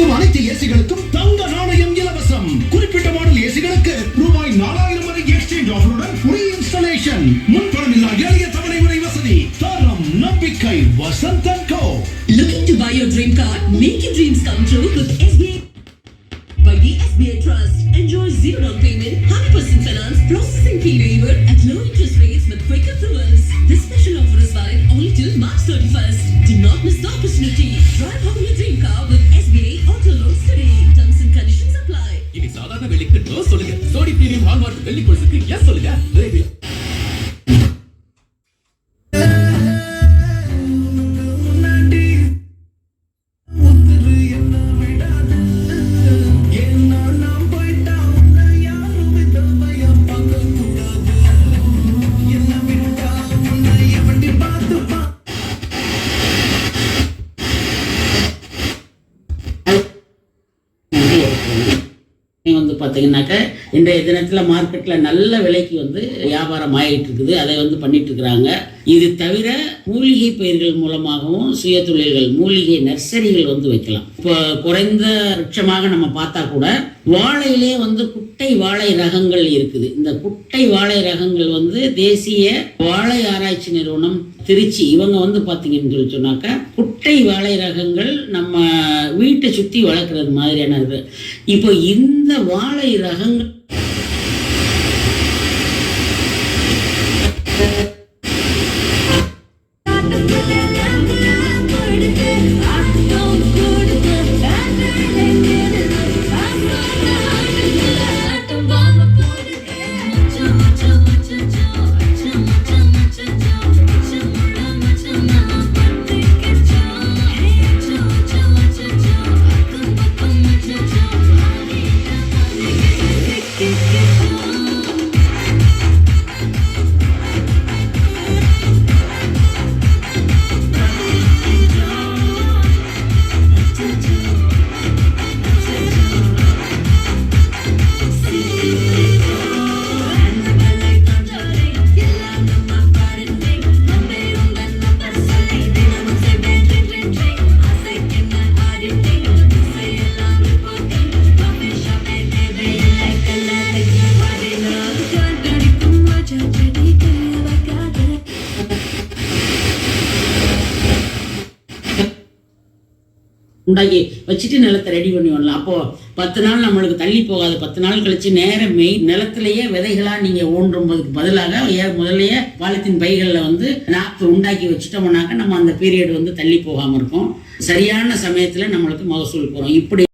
வாங்கும் அனைத்து ஏசிகளுக்கும் தங்க நாணயம் இலவசம். குறிப்பிட்ட மாடல் ஏசிகளுக்கு ரூபாய் 4000 வரை எக்ஸ்சேஞ்ச் ஆஃபருடன் ஃப்ரீ இன்ஸ்டாலேஷன். முன்பணம் இல்லா எளிய தவணை முறை வசதி. தரம் நம்பிக்கை வசந்தன் கோ. Looking to buy your dream car? Make your dreams come true with SBA. By the SBA Trust. Enjoy 0 down payment, 100% finance, processing fee waiver at low interest rates with quick approvals. This special offer is valid only till March 31st. Do not miss the opportunity. Drive home your dream car with SBA Auto Loans today. Terms and conditions apply. இனி சாதாரண வெள்ளிக்கு no சொல்லுங்க. சோடி premium hallmark வெள்ளி கொலுசுக்கு S சொல்லுங்க. விரைவில் வந்து பார்த்தீங்கன்னாக்க இன்றைய தினத்தில் மார்க்கெட்டில் நல்ல விலைக்கு வந்து வியாபாரம் ஆகிட்டு இருக்குது. அதை வந்து பண்ணிட்டு இருக்கிறாங்க. இது தவிர மூலிகை பயிர்கள் மூலமாகவும் சுய தொழில்கள், மூலிகை நர்சரிகள் வந்து வைக்கலாம். இப்போ குறைந்த பட்சமாக நம்ம பார்த்தா கூட வாழையிலே வந்து குட்டை வாழை ரகங்கள் இருக்குது. இந்த குட்டை வாழை ரகங்கள் வந்து தேசிய வாழை ஆராய்ச்சி நிறுவனம் திருச்சி இவங்க வந்து பார்த்தீங்கன்னு சொன்னாக்கா குட்டை வாழை ரகங்கள் நம்ம வீட்டை சுற்றி வளர்க்குறது மாதிரியானது. இப்போ இந்த வாழை ரகங்கள் உண்டாக்கி வச்சுட்டு நிலத்தை ரெடி பண்ணி வரலாம். அப்போது 10 நாள் நம்மளுக்கு தள்ளி போகாது. 10 நாள் கழிச்சு நேரம் நிலத்திலேயே விதைகளாக நீங்கள் ஊன்றும்போதுக்கு பதிலாக முதல்லையே பாலித்தீன் பைகளில் வந்து நாற்று உண்டாக்கி வச்சுட்டோம்னாக்க நம்ம அந்த பீரியட் வந்து தள்ளி போகாமல் இருக்கும். சரியான சமயத்தில் நம்மளுக்கு மகசூல் போகிறோம். இப்படி